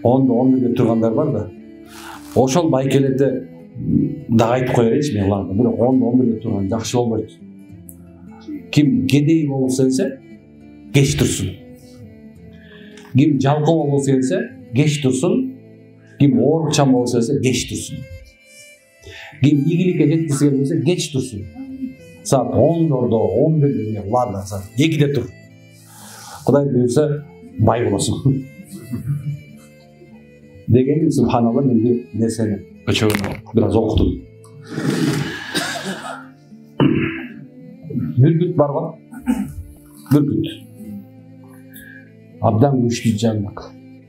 10-11 тургандар бар да. Ошол байкелерде да айтып кое берейинчи мен аларга. Бирок 10-11 турган жакшы болбойт. Ким кедей болсо келсе, кеч турсун. Ким жалкоо болсо келсе, кеч турсун. Ким оорукчан болсо келсе, кеч турсун. Ким ийгиликке жеткиси келбесе, кеч турсун. Saat 10'da, 11'de, varlar saat 2'de tur. Kuday büyürse bay olasın. Degenim subhanallah ben bir nesene öçöğünü biraz okudum. Bürküt var mı? Bürküt. Abdan güçlü canlık.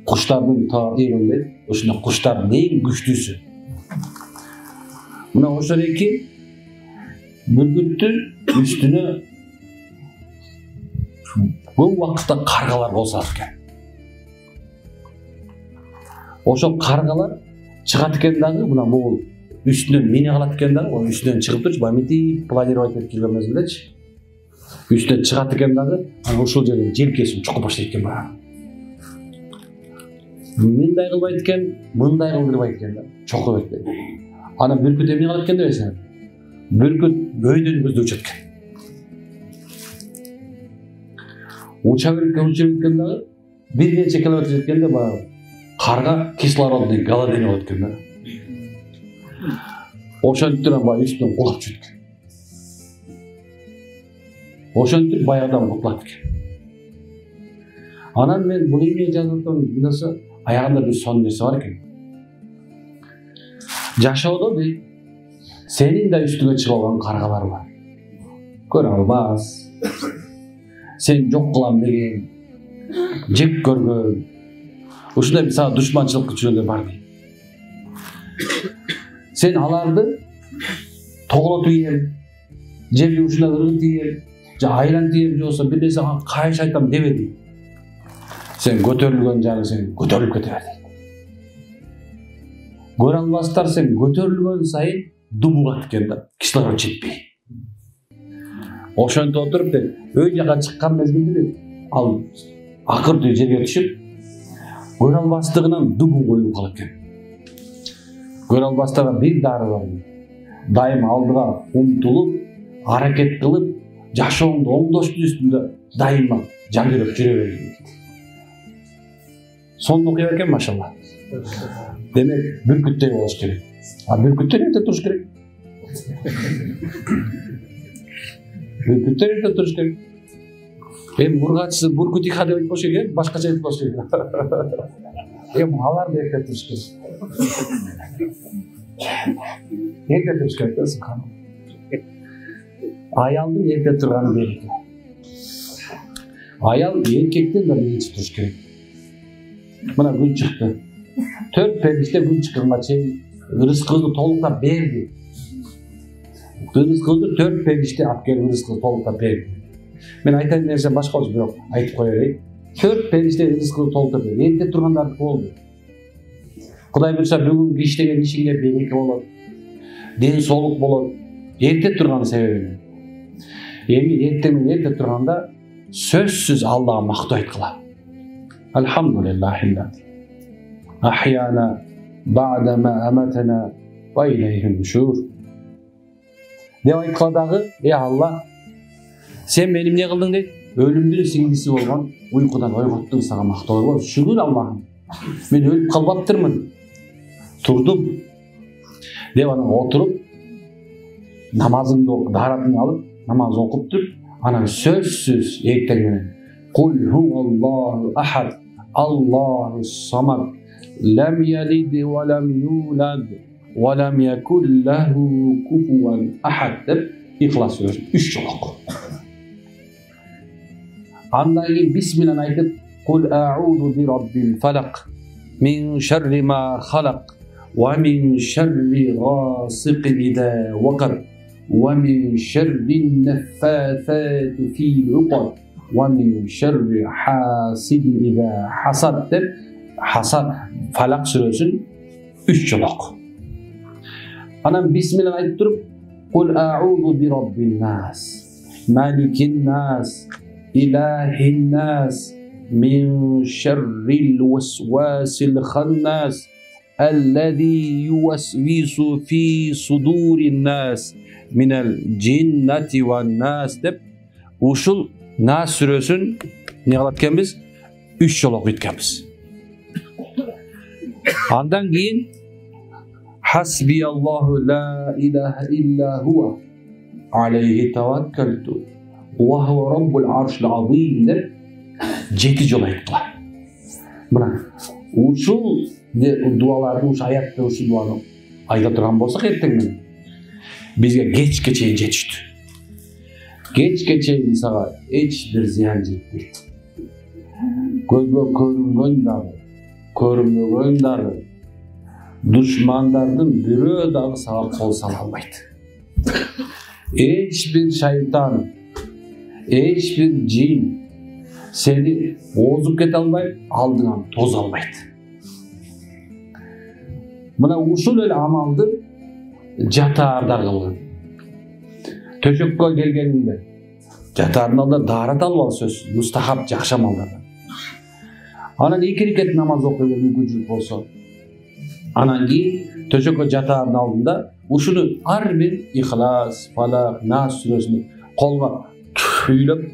Kuşlardan ta evinde, o şimdi kuşlar neyin güçlüsü? Buna o ki Bürküttün üstüne bu vakitte kargalar bosarken. Oşo kargalar çıkartken dağı buna bu üstüne meni kalatken dağı o üstünden çıkıp durmuş. Bamiti planировать etip жүрген mezgildeçi. Üstüne çıkartken dağı ошол жерден желкесин чукуп баштайт бара. Мындай кылбайт экен, мындай кылдырбайт экен да. Чокуп эткен. Ана бүркүт эмне кылат экен дебесиң? Бүркүт өйдөн көздө учат экен. Уча берген дагы бир нече километр жеткенде баягы карга кислородный голодание болот экен да. Ошентип баягы үстүнөн кулап жүрөт экен. Ошентип баягыдан кутулат экен. Анан мен бул эмне жазып атам десе аягында бир сон нерсе бар экен. Жашоодо дейт senin de üstüne çıkan kargalar var. Kör almaz. Sen çok kılan degen, cek görgön. Uşunda bir sana düşmançılık güçlüğünde var değil. Sen alardı, toğlatu yiyem, cebi uçuna ırgıt yiyem, aylan yiyem olsa bir de sana kayış aytam demedi. Sen götörülgön canı sen götörülüp keteverdi. Kör almazlar sen götörülgön sayın dumgat eкен да, кислород жетпей. Ошентип отуруп деп, өй жака чыккан мезгилде ал акырды жерге түшүп, көрө албастыгынан дубун коюп калат экен. Көрө албастыгы бир дары бар. Дайым алдыга умтулуп, аракет кылып, жашооңду оңдоштун үстүндө дайыма жандырып жүрө берген. Сонун окуя экен машалла. Демек, бүркүттөй болуш керек. Бүркүттөр ерте туруш керек. Бүркүттөр ерте туруш керек. Мургачысы бүркүт иха деп айтпош керек, башкача айтпош керек. Алар да ерте туруш керек. Ерте туруш керек да субхан. Аялдын ерте турганы белги. Аял эркектен да биринчи туруш керек. Мына күн чыкты. 4 периште күн чыкканга чейин рызкыңды толуктап берди. Рызкыңды 4 периште алып келип рызкыңды толуктап берди. Мен айтайын нерсе башка болчу, бирок айтып кое берейин. 4 периште рызкыңды толуктап берди. Эрте тургандарды болду. Кудай буйрса бүгүнкү иштеген ишиңе береке болот. Ден соолук болот. Эрте турган себеби. Эрте турганда сөзсүз Аллага мактоо айткыла. Alhamdulillahillah. Ahyana ba'dama amatana wa ilayhin nushur. Деп айткыла дагы, Алла, сен мени эмне кылдың дейт? Өлүмдүн сиңдиси болгон уйкудан ойготтуң, сага мактоо болот. Шүгүр Аллахым. Мен өлүп калбаптырмын. Турдум. Деп анан отуруп, намазыңды даратын алып, намаз окуп туруп, анан сөзсүз эртең менен Кул хуvallahu ahad, Allahu samad, lam yalid wa lam yulad wa lam yakul lahu kufuwan ahad деп İhlas Suresi 3 жолу. Andan keyin bismillah aytıp Kul a'udhu bi rabbil falaq min şerri ma khalaq ve min şerri ghasiqin idha waqab ve min şerri neffathati fil 'uqad ve min şerri hasidin idha hasad deb Hasad Falak Suresi'nin 3 joluk. Anam bismillah aytıp durup Kul a'udhu bi rabbin nas, malikin nas, ilahin nas, min şerril vesvasil hannas ellezî yuvesvisu fi sudurin nas minel cinneti ven nas dep uşul Nas sürösün ne kılatkenbiz? 3 jol okuyutkenbiz. Andan keyin Hasbiyallahu la ilahe illa huwa aleyhi tevekkeltu ve huve rabbul arşil azim dep 7 jol ayttılar. Mına uşul dualarni, uşul ayatты, uşul duаны ayta turgan bolsak erteң menен bizge kechke чейин жетишти. Kechke çeyini sağa hiçbir ziyan жетпейт. Gözge көрүнгөн дагы, көрүнбөгөн дагы, душмандардын бирөө дагы сага кол сала албайт. Hiçbir şeytan, hiçbir cin seni ozуп kete albayт, алдыңан тоз албайт. Мына ушул эле амалды жатаарда кылган. Төшөккө келгенинде жатаардын алдында даарат алып ал сөз, мустахаб жакшы амалдардан. Анан 2 рекет намаз окуйга мүмкүнчүлүк болсо, анан кийин төшөккө жатаардын алдында ушуну ар бир Ихлас, Фалак, Нас сүрөсүн колго үйлөп,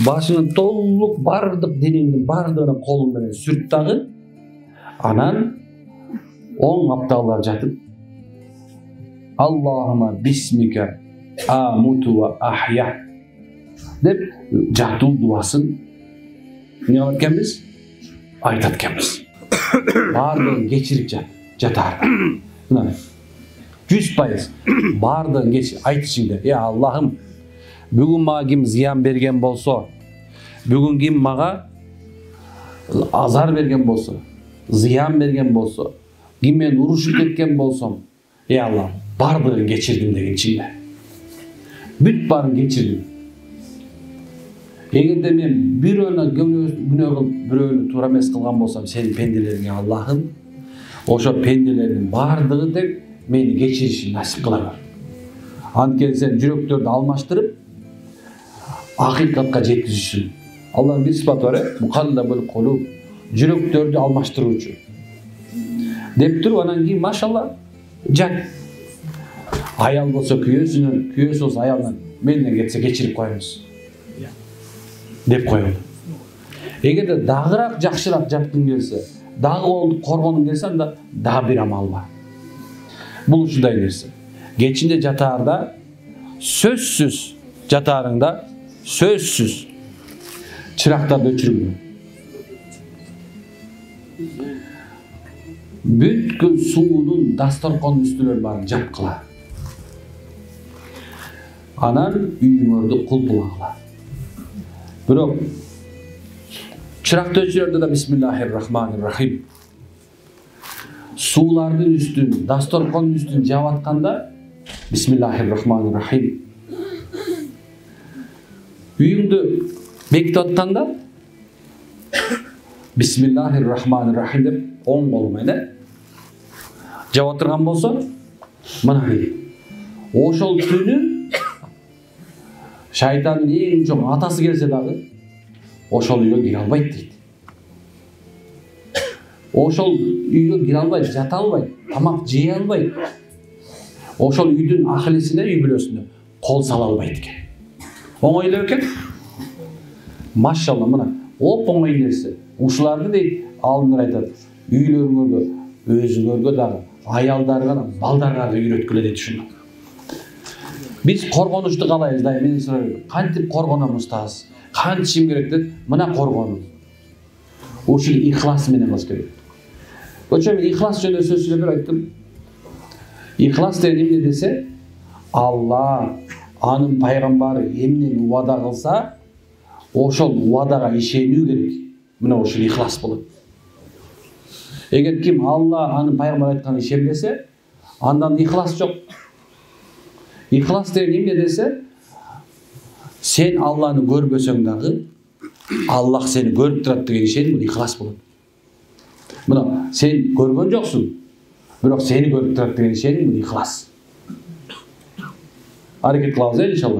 башыңын толук бардык денеңдин бардыгына колуң менен сүрт дагы, анан оң апталар жатып Аллахума бисмика амуту ва ахя деп жатуу дуасын не кылат экенбиз? Айтат экенбиз. Бардыгын кечирип жатаар. Мына 100% бардыгын кечирип айт ичинде. Аллахым, бүгүн мага ким зыян берген болсо, бүгүн ким мага азар берген болсо, зыян берген болсо, ким мен урушуп кеткен болсом, Аллах, бардыгын кечирдим деген ичинде. Бүт барын кечирдим. Эгерде мен бирөөнө күнөө кылып, бирөөнү туура эмес кылган болсом, сенин пенделериңе Аллахым, ошо пенделердин бардыгы деп мени кечиришин насип кыла бер. Анткени сен жүрөктөрдү алмаштырып, акыйкатка жеткизишsin. Аллахтын бир сыпаты бар, мукаллабул кулуб, жүрөктөрдү алмаштыруучу. Деп туруп анан кийин машалла жат. Ayal bolsa kүйөөсүнөн, kүйөөсү болсо аялынан менден кетсе кечирип коебуз деп коёду. Эгерде дагыраак жакшыраак жаткың келсе, дагы болду коргонуң келсе, анда дагы бир амал бар. Бул ушундай нерсе. Кечинде жатаарда сөзсүз жатаарыңда сөзсүз чырактарды өчүргүлө. Бүткүл суунун дасторконун үстүнөн барын жапкыла. Анан үйүңөрдү кулпулагыла. Бирок чыракты өчүрөрдө да бисмиллахир-рахманир-рахим. Суулардын үстүн, дасторкондун үстүн жаап атканда бисмиллахир-рахманир-рахим. Үйүңдү бекитип атканда бисмиллахир-рахманир-рахим деп оң колу менен жаап отурган болсо, мына ошол түнү шайтандын эң чоң атасы келсе дагы ошол үйгө кире албайт дейт. Ошол үйгө кире албайт, жата албайт, тамак жей албайт. Ошол үйдүн ахилесине, үй бүлөсүнө кол сала албайт экен. Оңой эле экен. Машалла, мына оп оңой нерсе. Ушуларды дейт, алдындар айтат, үйлөрүңөргө, өзүңөргө дагы, аялдарга да, балдарга да үйрөткүлө дейт ушуну. Biz korgonuştu kalayız dayı, meni soruyor. Kantip korgonumuz taz, kantişim gerek dedi, mına korgonum. O şimdi ihlas menen kılış gerek. Koçum, ihlas jönde söz söylüyor ayttım. İhlas dedim ne dese, Allah, anın paygambari emnen uada kılsa, oşol uadaga işenүү gerek. Mına oşul ihlas bulur. Eğer kim Allah, anın paygambari aytkanı işenbese, andan ihlas yok. İhlas dedim ne dese, sen Allah'ını görmesöň dagı, Allah seni görüp turat degen işen bu ihlas bolot. Mına sen görgön joksun, biroq seni görüp turat degen işen bu ihlas. Hareket kılabız inşallah.